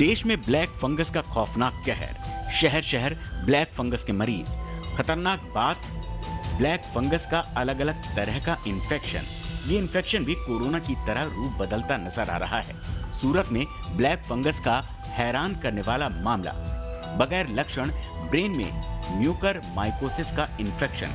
देश में black fungus का खौफनाक कहर, शहर शहर ब्लैक फंगस के मरीज। खतरनाक बात, ब्लैक फंगस का अलग अलग तरह का इन्फेक्शन। ये इन्फेक्शन भी कोरोना की तरह रूप बदलता नजर आ रहा है। सूरत में ब्लैक फंगस का हैरान करने वाला मामला, बगैर लक्षण ब्रेन में म्यूकर माइकोसिस का इन्फेक्शन।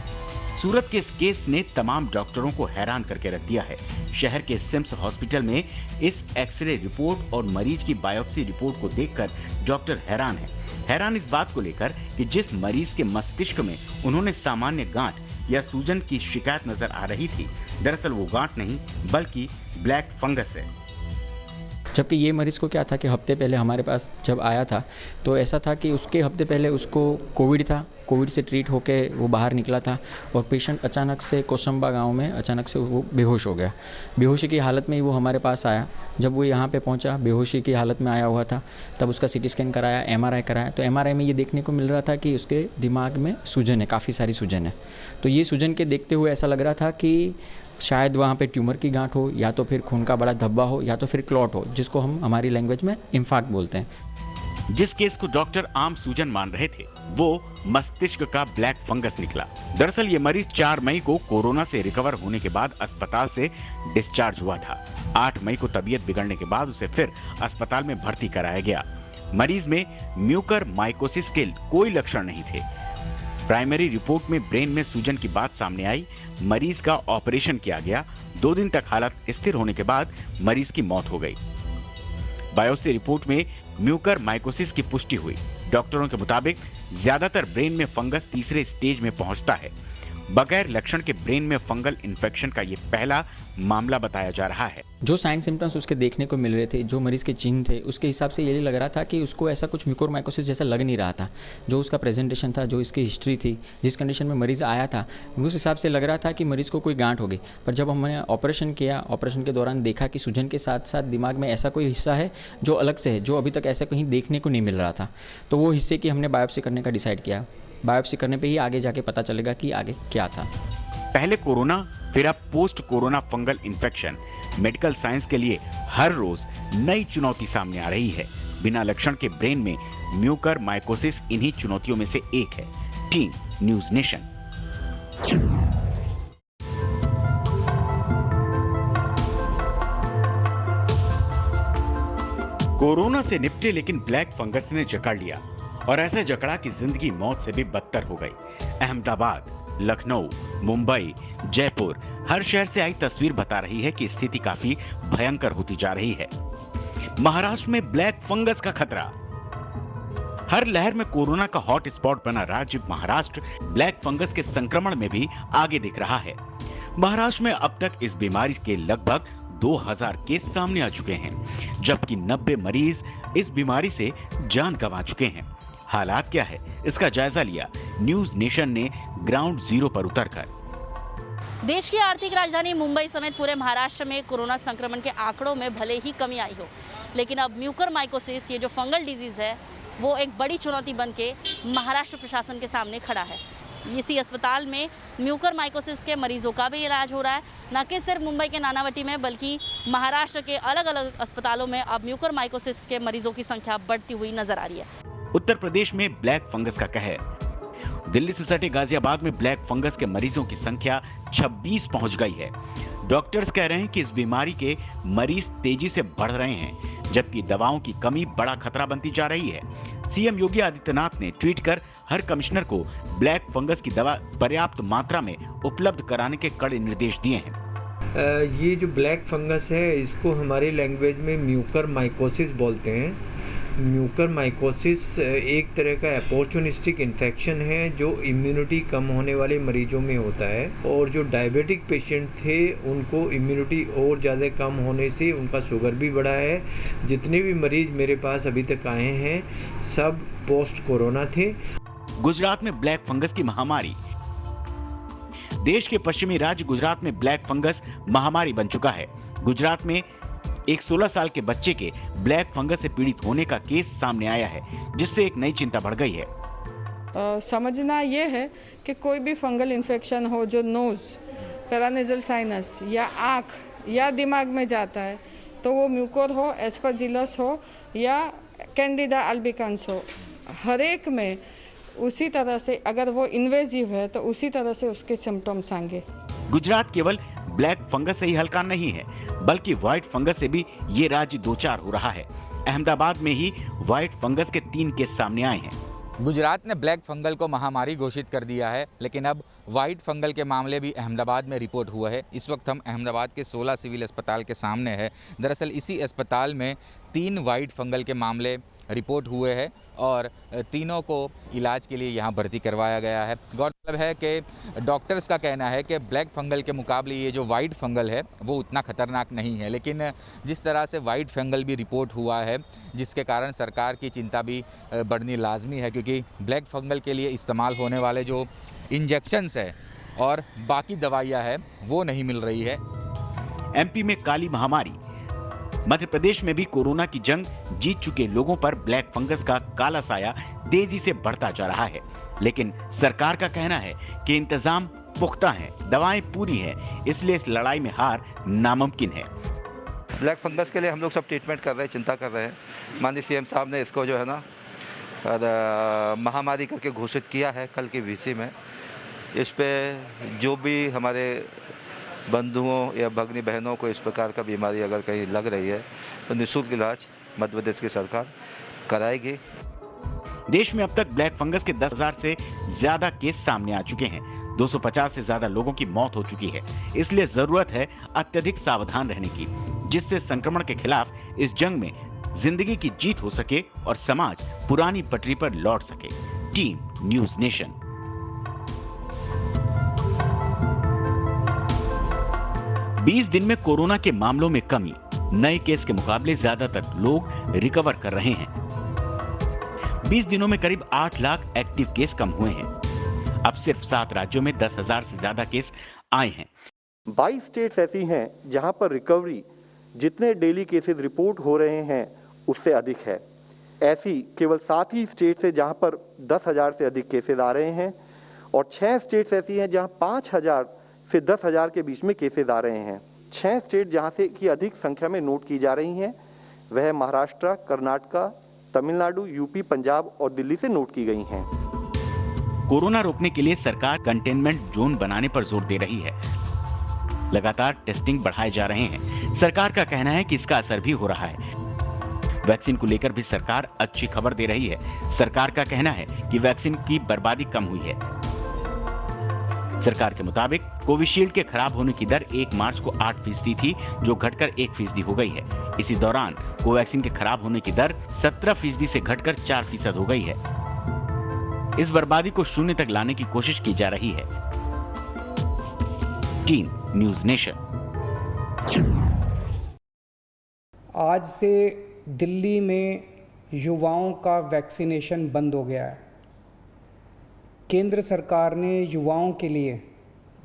सूरत के इस केस ने तमाम डॉक्टरों को हैरान करके रख दिया है। शहर के सिम्स हॉस्पिटल में इस एक्सरे रिपोर्ट और मरीज की बायोप्सी रिपोर्ट को देखकर डॉक्टर हैरान है। हैरान इस बात को लेकर कि जिस मरीज के मस्तिष्क में उन्होंने सामान्य गांठ या सूजन की शिकायत नजर आ रही थी, दरअसल वो गांठ नहीं बल्कि ब्लैक फंगस है। जबकि ये मरीज़ को क्या था कि हफ्ते पहले हमारे पास जब आया था तो ऐसा था कि उसके हफ्ते पहले उसको कोविड था, कोविड से ट्रीट होके वो बाहर निकला था और पेशेंट अचानक से कोसंबा गांव में अचानक से वो बेहोश हो गया। बेहोशी की हालत में ही वो हमारे पास आया। जब वो यहाँ पे पहुँचा, बेहोशी की हालत में आया हुआ था, तब उसका सीटी स्कैन कराया, एमआरआई कराया। तो एमआरआई में ये देखने को मिल रहा था कि उसके दिमाग में सूजन है, काफ़ी सारी सूजन है। तो ये सूजन के देखते हुए ऐसा लग रहा था कि शायद वहाँ पे ट्यूमर की गांठ हो, या तो फिर खून का बड़ा धब्बा हो, या तो फिर क्लॉट हो, जिसको हम हमारी लैंग्वेज में इंफाक्ट बोलते हैं। जिस केस को डॉक्टर आम सूजन मान रहे थे, वो मस्तिष्क का ब्लैक फंगस निकला। दरअसल ये मरीज 4 मई को कोरोना से रिकवर होने के बाद अस्पताल से डिस्चार्ज हुआ था। 8 मई को तबीयत बिगड़ने के बाद उसे फिर अस्पताल में भर्ती कराया गया। मरीज में म्यूकर माइकोसिस के कोई लक्षण नहीं थे। प्राइमरी रिपोर्ट में ब्रेन में सूजन की बात सामने आई। मरीज का ऑपरेशन किया गया। 2 दिन तक हालत स्थिर होने के बाद मरीज की मौत हो गई। बायोप्सी रिपोर्ट में म्यूकर माइकोसिस की पुष्टि हुई। डॉक्टरों के मुताबिक ज्यादातर ब्रेन में फंगस तीसरे स्टेज में पहुंचता है। बगैर लक्षण के ब्रेन में फंगल इन्फेक्शन का ये पहला मामला बताया जा रहा है। जो साइन सिम्टम्स उसके देखने को मिल रहे थे, जो मरीज के चिन्ह थे, उसके हिसाब से ये लग रहा था कि उसको ऐसा कुछ म्यूकोरमाइकोसिस जैसा लग नहीं रहा था। जो उसका प्रेजेंटेशन था, जो इसकी हिस्ट्री थी, जिस कंडीशन में मरीज आया था, उस हिसाब से लग रहा था कि मरीज को कोई गांठ हो गई। पर जब हमने ऑपरेशन किया, ऑपरेशन के दौरान देखा कि सूजन के साथ साथ दिमाग में ऐसा कोई हिस्सा है जो अलग से है, जो अभी तक ऐसा कहीं देखने को नहीं मिल रहा था। तो वो हिस्से की हमने बायोप्सी करने का डिसाइड किया। बायोप्सी करने पे ही आगे जाके पता चलेगा कि आगे क्या था। पहले कोरोना, फिर अब post corona fungal infection. Medical science के लिए हर रोज नई चुनौती सामने आ रही है। बिना लक्षण के ब्रेन में म्यूकर माइकोसिस इन्हीं चुनौतियों में से एक है। Team news nation. कोरोना से निपटे, लेकिन ब्लैक फंगस ने जकड़ लिया, और ऐसे जकड़ा कि जिंदगी मौत से भी बदतर हो गई। अहमदाबाद, लखनऊ, मुंबई, जयपुर, हर शहर से आई तस्वीर बता रही है कि स्थिति काफी भयंकर होती जा रही है। महाराष्ट्र में ब्लैक फंगस का खतरा। हर लहर में कोरोना का हॉट स्पॉट बना राज्य महाराष्ट्र ब्लैक फंगस के संक्रमण में भी आगे दिख रहा है। महाराष्ट्र में अब तक इस बीमारी के लगभग 2000 केस सामने आ चुके हैं, जबकि 90 मरीज इस बीमारी से जान गंवा चुके हैं। हालात क्या है, इसका जायजा लिया न्यूज़ नेशन ने ग्राउंड जीरो पर उतरकर। देश की आर्थिक राजधानी मुंबई समेत पूरे महाराष्ट्र में कोरोना संक्रमण के आंकड़ों में भले ही कमी आई हो, लेकिन अब म्यूकर माइकोसिस, ये जो फंगल डिजीज है, वो एक बड़ी चुनौती बन के महाराष्ट्र प्रशासन के सामने खड़ा है। इसी अस्पताल में म्यूकर माइकोसिस के मरीजों का भी इलाज हो रहा है। न कि सिर्फ मुंबई के नानावटी में, बल्कि महाराष्ट्र के अलग अलग अस्पतालों में अब म्यूकर माइकोसिस के मरीजों की संख्या बढ़ती हुई नजर आ रही है। उत्तर प्रदेश में ब्लैक फंगस का कहर। दिल्ली से सटे गाजियाबाद में ब्लैक फंगस के मरीजों की संख्या 26 पहुंच गई है। डॉक्टर्स कह रहे हैं कि इस बीमारी के मरीज तेजी से बढ़ रहे हैं, जबकि दवाओं की कमी बड़ा खतरा बनती जा रही है। सीएम योगी आदित्यनाथ ने ट्वीट कर हर कमिश्नर को ब्लैक फंगस की दवा पर्याप्त मात्रा में उपलब्ध कराने के कड़े निर्देश दिए हैं। ये जो ब्लैक फंगस है, इसको हमारी लैंग्वेज में म्यूकर माइकोसिस बोलते हैं। म्यूकर माइकोसिस एक तरह का अपॉर्चुनिस्टिक इन्फेक्शन है जो इम्यूनिटी कम होने वाले मरीजों में होता है, और जो डायबिटिक पेशेंट थे उनको इम्यूनिटी और ज़्यादा कम होने से उनका शुगर भी बढ़ा है। जितने भी मरीज मेरे पास अभी तक आए हैं, सब पोस्ट कोरोना थे। गुजरात में ब्लैक फंगस की महामारी। देश के पश्चिमी राज्य गुजरात में ब्लैक फंगस महामारी बन चुका है। गुजरात में एक 16 साल के बच्चे के ब्लैक फंगस से पीड़ित होने का केस सामने आया है, जिससे एक नई चिंता बढ़ गई है। समझना यह है कि कोई भी फंगल इन्फेक्शन हो जो नोज, पैरानेजल साइनस या आँख या दिमाग में जाता है, तो वो म्यूकोर हो, एस्परजिलस हो या कैंडिडा अल्बिकांस हो, हर एक में उसी तरह से, अगर वो इन्वेजिव है तो उसी तरह से उसके सिम्टम्स आएंगे। गुजरात केवल ब्लैक फंगस से ही हल्का नहीं है, बल्कि व्हाइट फंगस से भी ये राज्य दो चार हो रहा है। अहमदाबाद में ही व्हाइट फंगस के 3 केस सामने आए हैं। गुजरात ने ब्लैक फंगल को महामारी घोषित कर दिया है, लेकिन अब वाइट फंगल के मामले भी अहमदाबाद में रिपोर्ट हुआ है। इस वक्त हम अहमदाबाद के 16 सिविल अस्पताल के सामने हैं। दरअसल इसी अस्पताल में 3 वाइट फंगल के मामले रिपोर्ट हुए हैं और तीनों को इलाज के लिए यहाँ भर्ती करवाया गया है। गौरतलब है कि डॉक्टर्स का कहना है कि ब्लैक फंगल के मुकाबले ये जो वाइट फंगल है वो उतना खतरनाक नहीं है, लेकिन जिस तरह से वाइट फंगल भी रिपोर्ट हुआ है, जिसके कारण सरकार की चिंता भी बढ़नी लाजमी है, क्योंकि ब्लैक फंगल के लिए इस्तेमाल होने वाले जो इंजेक्शंस है और बाकी दवाइयाँ हैं वो नहीं मिल रही है। एमपी में काली महामारी, मध्य प्रदेश में भी कोरोना की जंग जीत चुके लोगों पर ब्लैक फंगस का काला साया तेजी से बढ़ता जा रहा है, लेकिन सरकार का कहना है कि इंतजाम पुख्ता है, दवाएं पूरी हैं, इसलिए इस लड़ाई में हार नामुमकिन है। ब्लैक फंगस के लिए हम लोग सब ट्रीटमेंट कर रहे हैं, चिंता कर रहे हैं। माननीय सीएम साहब ने इसको जो है ना महामारी करके घोषित किया है कल की वीसी में। इस पे जो भी हमारे बंधुओं या भगिनी बहनों को इस प्रकार का बीमारी अगर कहीं लग रही है तो निःशुल्क इलाज मध्य प्रदेश की सरकार कराएगी। देश में अब तक ब्लैक फंगस के 10,000 से ज्यादा केस सामने आ चुके हैं। 250 से ज्यादा लोगों की मौत हो चुकी है। इसलिए जरूरत है अत्यधिक सावधान रहने की, जिससे संक्रमण के खिलाफ इस जंग में जिंदगी की जीत हो सके और समाज पुरानी पटरी पर लौट सके। Team news nation. 20 दिन में कोरोना के मामलों में कमी, नए केस के मुकाबले ज्यादातर लोग रिकवर कर रहे हैं। 20 दिनों में करीब 8 लाख एक्टिव केस कम हुए हैं। अब सिर्फ 7 राज्यों में 10,000 से ज्यादा केस आए हैं। 22 स्टेट्स ऐसी हैं जहां पर रिकवरी जितने डेली केसेस रिपोर्ट हो रहे हैं उससे अधिक है। ऐसी केवल 7 ही स्टेट्स है जहां पर 10,000 से अधिक केसेस आ रहे हैं और 6 स्टेट्स ऐसी हैं जहां 5,000 से 10,000 के बीच में केसेस आ रहे हैं। 6 स्टेट जहां से की अधिक संख्या में नोट की जा रही हैं वह महाराष्ट्र, कर्नाटक, तमिलनाडु, यूपी, पंजाब और दिल्ली से नोट की गई हैं। कोरोना रोकने के लिए सरकार कंटेनमेंट जोन बनाने पर जोर दे रही है। लगातार टेस्टिंग बढ़ाए जा रहे हैं। सरकार का कहना है कि इसका असर भी हो रहा है। वैक्सीन को लेकर भी सरकार अच्छी खबर दे रही है। सरकार का कहना है कि वैक्सीन की बर्बादी कम हुई है। सरकार के मुताबिक कोविशील्ड के खराब होने की दर 1 मार्च को 8% थी, जो घटकर 1% हो गई है। इसी दौरान कोवैक्सीन के खराब होने की दर 17% से घटकर 4% हो गई है। इस बर्बादी को शून्य तक लाने की कोशिश की जा रही है। Team news nation. आज से दिल्ली में युवाओं का वैक्सीनेशन बंद हो गया है। केंद्र सरकार ने युवाओं के लिए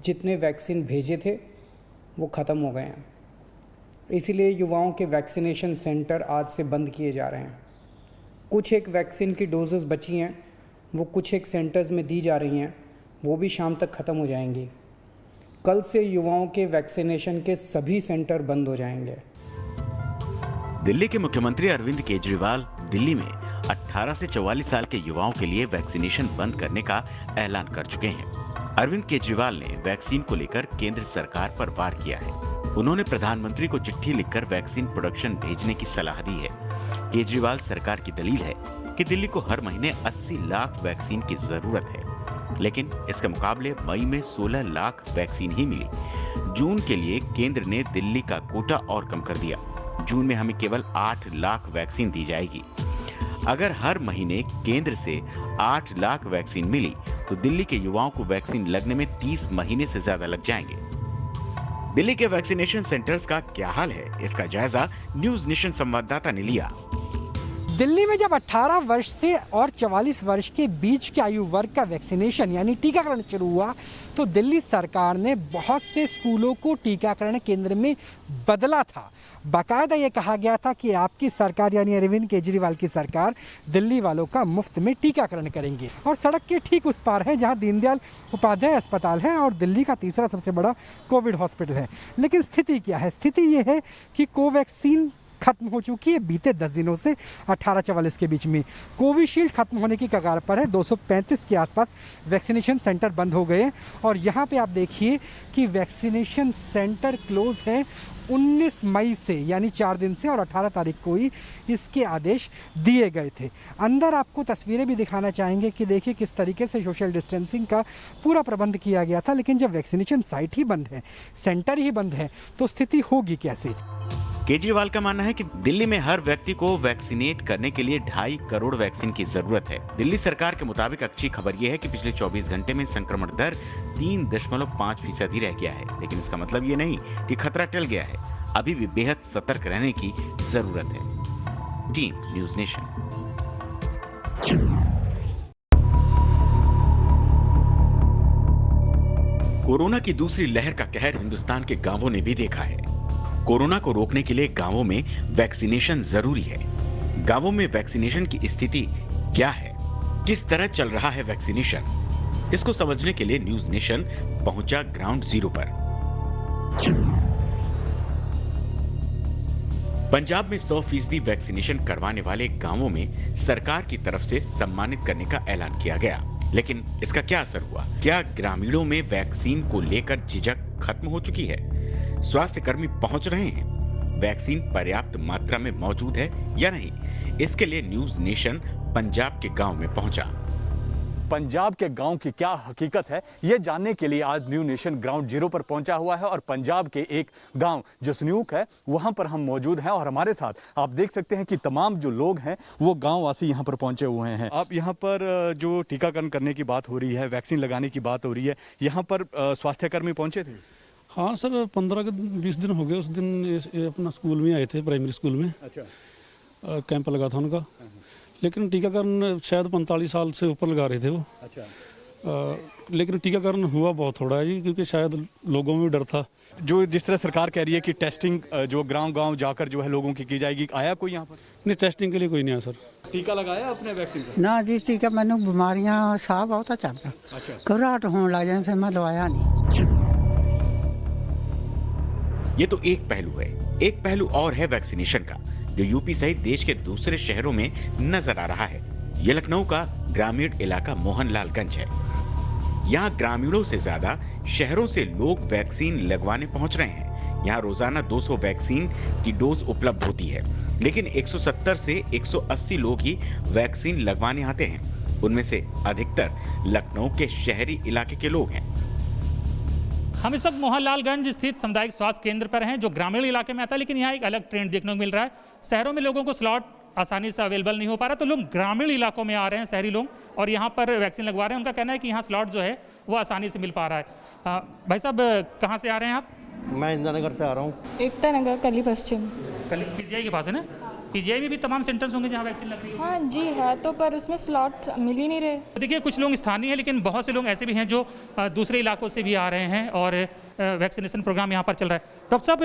जितने वैक्सीन भेजे थे वो ख़त्म हो गए हैं, इसीलिए युवाओं के वैक्सीनेशन सेंटर आज से बंद किए जा रहे हैं। कुछ एक वैक्सीन की डोजेस बची हैं, वो कुछ एक सेंटर्स में दी जा रही हैं, वो भी शाम तक ख़त्म हो जाएंगी। कल से युवाओं के वैक्सीनेशन के सभी सेंटर बंद हो जाएंगे। दिल्ली के मुख्यमंत्री अरविंद केजरीवाल दिल्ली में 18 से 44 साल के युवाओं के लिए वैक्सीनेशन बंद करने का ऐलान कर चुके हैं। अरविंद केजरीवाल ने वैक्सीन को लेकर केंद्र सरकार पर वार किया है। उन्होंने प्रधानमंत्री को चिट्ठी लिखकर वैक्सीन प्रोडक्शन भेजने की सलाह दी है। केजरीवाल सरकार की दलील है कि दिल्ली को हर महीने 80 लाख वैक्सीन की जरूरत है, लेकिन इसके मुकाबले मई में 16 लाख वैक्सीन ही मिली। जून के लिए केंद्र ने दिल्ली का कोटा और कम कर दिया। जून में हमें केवल 8 लाख वैक्सीन दी जाएगी। अगर हर महीने केंद्र से 8 लाख वैक्सीन मिली तो दिल्ली के युवाओं को वैक्सीन लगने में 30 महीने से ज्यादा लग जाएंगे। दिल्ली के वैक्सीनेशन सेंटर्स का क्या हाल है, इसका जायजा न्यूज़ नेशन संवाददाता ने लिया। दिल्ली में जब 18 वर्ष से और 44 वर्ष के बीच के आयु वर्ग का वैक्सीनेशन यानी टीकाकरण शुरू हुआ तो दिल्ली सरकार ने बहुत से स्कूलों को टीकाकरण केंद्र में बदला था। बाकायदा ये कहा गया था कि आपकी सरकार यानी अरविंद केजरीवाल की सरकार दिल्ली वालों का मुफ्त में टीकाकरण करेंगे। और सड़क के ठीक उस पार है जहां दीनदयाल उपाध्याय अस्पताल है और दिल्ली का तीसरा सबसे बड़ा कोविड हॉस्पिटल है। लेकिन स्थिति क्या है? स्थिति ये है कि कोवैक्सीन खत्म हो चुकी है बीते 10 दिनों से 18-44 के बीच में। कोविशील्ड खत्म होने की कगार पर है, 235 के आसपास वैक्सीनेशन सेंटर बंद हो गए हैं और यहाँ पे आप देखिए कि वैक्सीनेशन सेंटर क्लोज है 19 मई से, यानी 4 दिन से, और 18 तारीख को ही इसके आदेश दिए गए थे। अंदर आपको तस्वीरें भी दिखाना चाहेंगे कि देखिए किस तरीके से सोशल डिस्टेंसिंग का पूरा प्रबंध किया गया था, लेकिन जब वैक्सीनेशन साइट ही बंद है, सेंटर ही बंद है, तो स्थिति होगी कैसे। केजरीवाल का मानना है कि दिल्ली में हर व्यक्ति को वैक्सीनेट करने के लिए 2.5 करोड़ वैक्सीन की जरूरत है। दिल्ली सरकार के मुताबिक अच्छी खबर यह है कि पिछले 24 घंटे में संक्रमण दर 3.5% ही रह गया है, लेकिन इसका मतलब ये नहीं कि खतरा टल गया है। अभी भी बेहद सतर्क रहने की जरूरत है। Team news nation. कोरोना की दूसरी लहर का कहर हिंदुस्तान के गांवों ने भी देखा है। कोरोना को रोकने के लिए गांवों में वैक्सीनेशन जरूरी है। गांवों में वैक्सीनेशन की स्थिति क्या है, किस तरह चल रहा है वैक्सीनेशन, इसको समझने के लिए न्यूज़ नेशन पहुंचा ग्राउंड जीरो पर। पंजाब में 100% वैक्सीनेशन करवाने वाले गांवों में सरकार की तरफ से सम्मानित करने का ऐलान किया गया, लेकिन इसका क्या असर हुआ? क्या ग्रामीणों में वैक्सीन को लेकर झिझक खत्म हो चुकी है? स्वास्थ्य कर्मी पहुंच रहे हैं? वैक्सीन पर्याप्त मात्रा में मौजूद है या नहीं? इसके लिए न्यूज़ नेशन पंजाब के गांव में पहुंचा। पंजाब के गांव की क्या हकीकत है, ये जानने के लिए आज न्यू नेशन ग्राउंड जीरो पर पहुंचा हुआ है और पंजाब के एक गांव जो स्न्यूक है वहां पर हम मौजूद हैं और हमारे साथ आप देख सकते हैं कि तमाम जो लोग हैं वो गांव वासी यहां पर पहुंचे हुए हैं। आप यहां पर जो टीकाकरण करने की बात हो रही है, वैक्सीन लगाने की बात हो रही है, यहाँ पर स्वास्थ्यकर्मी पहुंचे थे? हाँ सर, 15-20 दिन हो गए। उस दिन ये अपना स्कूल में आए थे, प्राइमरी स्कूल में। अच्छा। कैंप लगा था उनका, लेकिन टीकाकरण शायद 45 साल से ऊपर लगा रहे थे वो। अच्छा। लेकिन टीकाकरण हुआ बहुत थोड़ा है जी, क्योंकि शायद लोगों में डर था। जो जिस तरह सरकार कह रही है कि टेस्टिंग जो गांव जाकर जो है लोगों की जाएगी, आया कोई यहाँ पर? नहीं, टेस्टिंग के लिए कोई नहीं आया सर। टीका लगाया आपने वैक्सीन का? ना जी, टीका मैंने बीमारियां साह बहुत चलता। अच्छा। घबराहट होने लग जाए, फिर मैं दवाया नहीं। ये तो एक पहलू है। एक पहलू और है वैक्सीनेशन का, जो यूपी सहित देश के दूसरे शहरों में नजर आ रहा है। ये लखनऊ का ग्रामीण इलाका मोहनलालगंज है। यहाँ ग्रामीणों से ज्यादा शहरों से लोग वैक्सीन लगवाने पहुंच रहे हैं। यहाँ रोजाना 200 वैक्सीन की डोज उपलब्ध होती है, लेकिन 170 से 180 लोग ही वैक्सीन लगवाने आते हैं। उनमें से अधिकतर लखनऊ के शहरी इलाके के लोग हैं। हम इस वक्त मोहनलालगंज स्थित सामुदायिक स्वास्थ्य केंद्र पर हैं, जो ग्रामीण इलाके में आता है, लेकिन यहाँ एक अलग ट्रेंड देखने को मिल रहा है। शहरों में लोगों को स्लॉट आसानी से अवेलेबल नहीं हो पा रहा, तो लोग ग्रामीण इलाकों में आ रहे हैं, शहरी लोग, और यहाँ पर वैक्सीन लगवा रहे हैं। उनका कहना है कि यहाँ स्लॉट जो है वो आसानी से मिल पा रहा है। भाई साहब, कहाँ से आ रहे हैं आप? मैं इंदिरा नगर से आ रहा हूँ। एकता नगर, कली पश्चिम। कली पीजीआई के पास है ना? पीजीआई में भी तमाम सेंटर्स होंगे जहाँ वैक्सीन लग रही है? हाँ जी है, तो पर उसमें स्लॉट मिल ही नहीं रहे। देखिए, कुछ लोग स्थानीय हैं, लेकिन बहुत से लोग ऐसे भी हैं जो दूसरे इलाकों से भी आ रहे हैं और वैक्सीनेशन प्रोग्राम यहाँ पर चल रहा है। डॉक्टर साहब,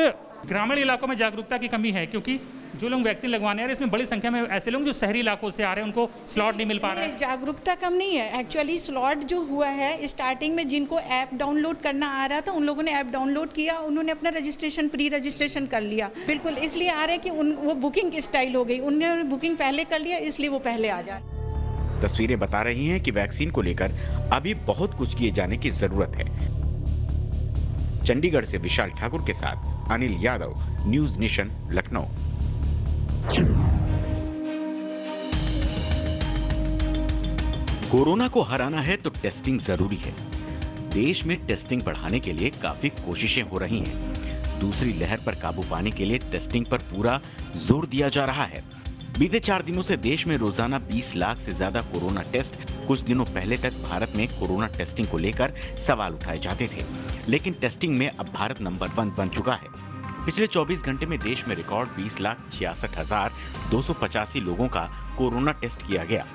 ग्रामीण इलाकों में जागरूकता की कमी है, क्योंकि जो लोग वैक्सीन लगवाने आ रहे हैं, इसमें बड़ी संख्या में ऐसे लोग जो शहरी इलाकों से आ रहे हैं, उनको स्लॉट नहीं मिल पा रहा है। जागरूकता कम नहीं है, एक्चुअली स्लॉट जो हुआ है, स्टार्टिंग में जिनको ऐप डाउनलोड करना आ रहा था उन लोगों ने ऐप डाउनलोड किया, उन्होंने अपना रजिस्ट्रेशन प्री रजिस्ट्रेशन कर लिया। बिल्कुल इसलिए आ रहे हैं कि वो बुकिंग स्टाइल हो गई, उन्होंने बुकिंग पहले कर लिया, इसलिए वो पहले आ जाए। तस्वीरें बता रही हैं कि वैक्सीन को लेकर अभी बहुत कुछ किए जाने की जरूरत है। चंडीगढ़ से विशाल ठाकुर के साथ Anil Yadav, news nation, Lucknow. Corona को हराना है तो टेस्टिंग जरूरी है। देश में टेस्टिंग बढ़ाने के लिए काफी कोशिशें हो रही हैं। दूसरी लहर पर काबू पाने के लिए टेस्टिंग पर पूरा जोर दिया जा रहा है। बीते 4 दिनों से देश में रोजाना 20 लाख से ज्यादा कोरोना टेस्ट। कुछ दिनों पहले तक भारत में कोरोना टेस्टिंग को लेकर सवाल उठाए जाते थे, लेकिन टेस्टिंग में अब भारत नंबर 1 बन चुका है। पिछले 24 घंटे में देश में रिकॉर्ड 20,66,285 लोगों का कोरोना टेस्ट किया गया।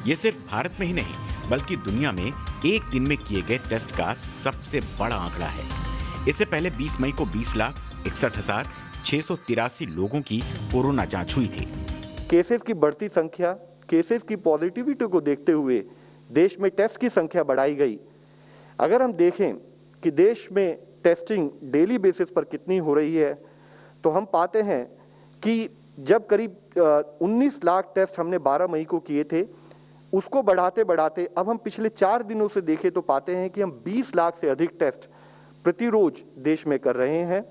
ये सिर्फ भारत में ही नहीं, बल्कि दुनिया में एक दिन में किए गए टेस्ट का सबसे बड़ा आंकड़ा है। इससे पहले 20 मई को 20,61,683 लोगों की कोरोना जांच हुई थी। केसेस की बढ़ती संख्या, केसेस की पॉजिटिविटी को देखते हुए देश में टेस्ट की संख्या बढ़ाई गई। अगर हम देखें कि देश में टेस्टिंग डेली बेसिस पर कितनी हो रही है, तो हम पाते हैं कि जब करीब 19 लाख टेस्ट हमने 12 मई को किए थे, उसको बढ़ाते बढ़ाते अब हम पिछले 4 दिनों से देखें तो पाते हैं कि हम 20 लाख से अधिक टेस्ट प्रतिरोज देश में कर रहे हैं।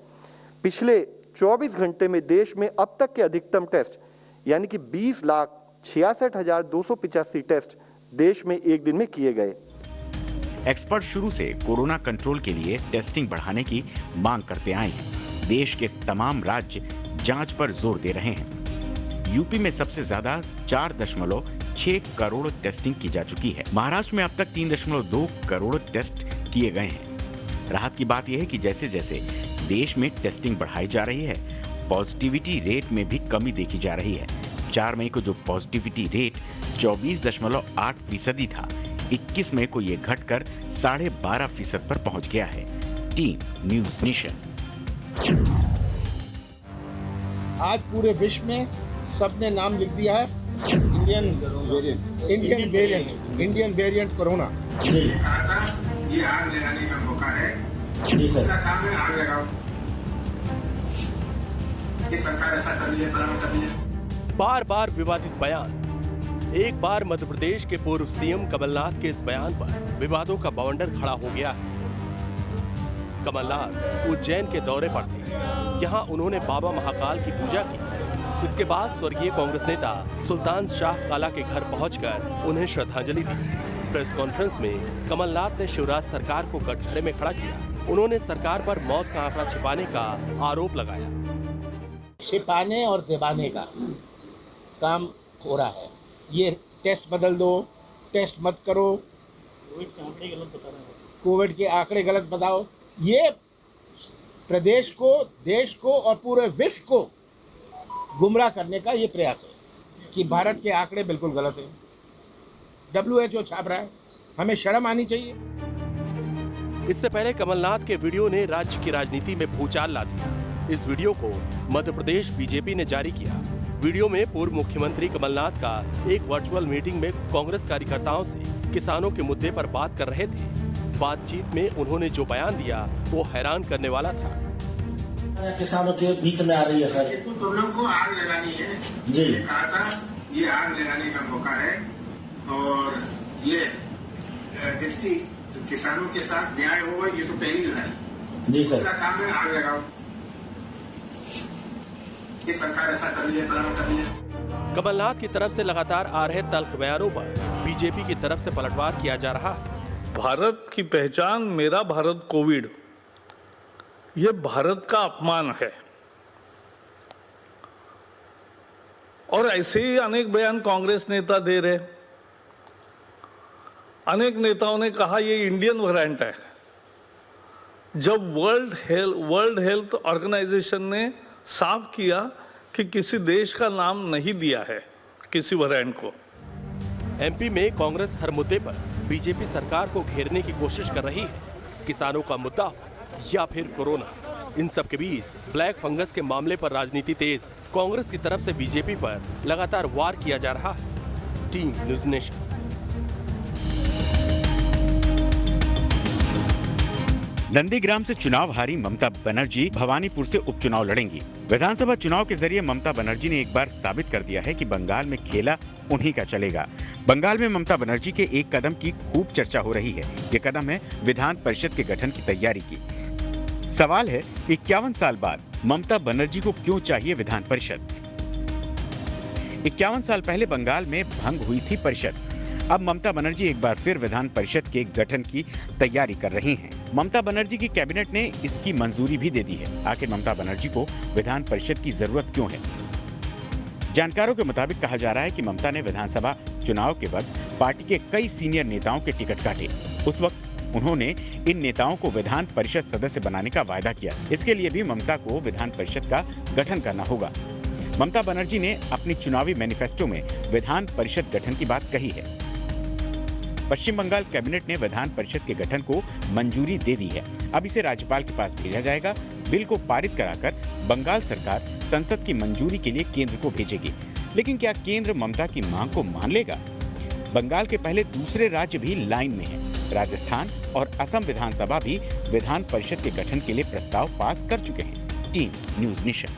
पिछले 24 घंटे में देश में अब तक के अधिकतम टेस्ट यानी कि 20,66,285 टेस्ट देश में एक दिन में किए गए। एक्सपर्ट शुरू से कोरोना कंट्रोल के लिए टेस्टिंग बढ़ाने की मांग करते आए हैं। देश के तमाम राज्य जांच पर जोर दे रहे हैं। यूपी में सबसे ज्यादा 4.6 करोड़ टेस्टिंग की जा चुकी है। महाराष्ट्र में अब तक 3.2 करोड़ टेस्ट किए गए हैं। राहत की बात यह है कि जैसे जैसे देश में टेस्टिंग बढ़ाई जा रही है, पॉजिटिविटी रेट में भी कमी देखी जा रही है। 4 मई को जो पॉजिटिविटी रेट 24.8% था, 21 मई को यह घटकर 12.5% पर पहुंच गया है। Team news nation. आज पूरे विश्व में सबने नाम लिख दिया है इंडियन वेरिएंट कोरोना। ये आग लगाने का मौका है। जी सर। काम में आग लगाओ। ये सरकार ऐसा कर रही है, बराबर कर रही है। बार बार विवादित बयान। एक बार मध्य प्रदेश के पूर्व सीएम कमलनाथ के इस बयान पर विवादों का बवंडर खड़ा हो गया है। कमलनाथ उज्जैन के दौरे पर थे। यहाँ उन्होंने बाबा महाकाल की पूजा की। इसके बाद स्वर्गीय कांग्रेस नेता सुल्तान शाह काला के घर पहुंचकर उन्हें श्रद्धांजलि दी। प्रेस कॉन्फ्रेंस में कमलनाथ ने शिवराज सरकार को कटघरे में खड़ा किया। उन्होंने सरकार पर मौत का आंकड़ा छिपाने का आरोप लगाया। छिपाने और दबाने का काम हो रहा है। ये टेस्ट बदल दो, टेस्ट मत करो, कोविड के आंकड़े गलत बताओ। ये प्रदेश को, देश को और पूरे विश्व को गुमराह करने का ये प्रयास है कि भारत के आंकड़े बिल्कुल गलत हैं। WHO छाप रहा है, हमें शर्म आनी चाहिए। इससे पहले कमलनाथ के वीडियो ने राज्य की राजनीति में भूचाल ला दिया। इस वीडियो को मध्य प्रदेश बीजेपी ने जारी किया। वीडियो में पूर्व मुख्यमंत्री कमलनाथ का एक वर्चुअल मीटिंग में कांग्रेस कार्यकर्ताओं से किसानों के मुद्दे पर बात कर रहे थे। बातचीत में उन्होंने जो बयान दिया वो हैरान करने वाला था। किसानों के बीच में आ रही है सर, तुम लोग को आग लगानी है जी। कहा था ये आग लगाने का मौका है और ये व्यक्ति किसानों के साथ न्याय होगा, ये तो पहली लड़ाई जी सर। काम में आग लगाओ। ये सरकार ऐसा कर रही है, बराबर कर रही है। कमलनाथ की तरफ से लगातार आ रहे तल्ख बयानों पर बीजेपी की तरफ से पलटवार किया जा रहा है। भारत की पहचान मेरा भारत कोविड, ये भारत का अपमान है। और ऐसे ही अनेक बयान कांग्रेस नेता दे रहे। अनेक नेताओं ने कहा ये इंडियन वेरिएंट है, जब वर्ल्ड हेल्थ ऑर्गेनाइजेशन ने साफ किया कि किसी देश का नाम नहीं दिया है किसी वेरिएंट को। एमपी में कांग्रेस हर मुद्दे पर बीजेपी सरकार को घेरने की कोशिश कर रही है। किसानों का मुद्दा हो या फिर कोरोना, इन सब के बीच ब्लैक फंगस के मामले पर राजनीति तेज। कांग्रेस की तरफ से बीजेपी पर लगातार वार किया जा रहा है। Team news nation. नंदीग्राम से चुनाव हारी ममता बनर्जी भवानीपुर से उपचुनाव लड़ेंगी। विधानसभा चुनाव के जरिए ममता बनर्जी ने एक बार साबित कर दिया है कि बंगाल में खेला उन्हीं का चलेगा। बंगाल में ममता बनर्जी के एक कदम की खूब चर्चा हो रही है। ये कदम है विधान परिषद के गठन की तैयारी की। सवाल है 51 साल बाद ममता बनर्जी को क्यों चाहिए विधान परिषद? 51 साल पहले बंगाल में भंग हुई थी परिषद। अब ममता बनर्जी एक बार फिर विधान परिषद के गठन की तैयारी कर रही हैं। ममता बनर्जी की कैबिनेट ने इसकी मंजूरी भी दे दी है। आखिर ममता बनर्जी को विधान परिषद की जरूरत क्यों है? जानकारों के मुताबिक कहा जा रहा है कि ममता ने विधानसभा चुनाव के वक्त पार्टी के कई सीनियर नेताओं के टिकट काटे। उस वक्त उन्होंने इन नेताओं को विधान परिषद सदस्य बनाने का वायदा किया। इसके लिए भी ममता को विधान परिषद का गठन करना होगा। ममता बनर्जी ने अपनी चुनावी मैनिफेस्टो में विधान परिषद गठन की बात कही है। पश्चिम बंगाल कैबिनेट ने विधान परिषद के गठन को मंजूरी दे दी है। अब इसे राज्यपाल के पास भेजा जाएगा। बिल को पारित कराकर बंगाल सरकार संसद की मंजूरी के लिए केंद्र को भेजेगी। लेकिन क्या केंद्र ममता की मांग को मान लेगा? बंगाल के पहले दूसरे राज्य भी लाइन में हैं। राजस्थान और असम विधानसभा भी विधान परिषद के गठन के लिए प्रस्ताव पास कर चुके हैं। Team news nation.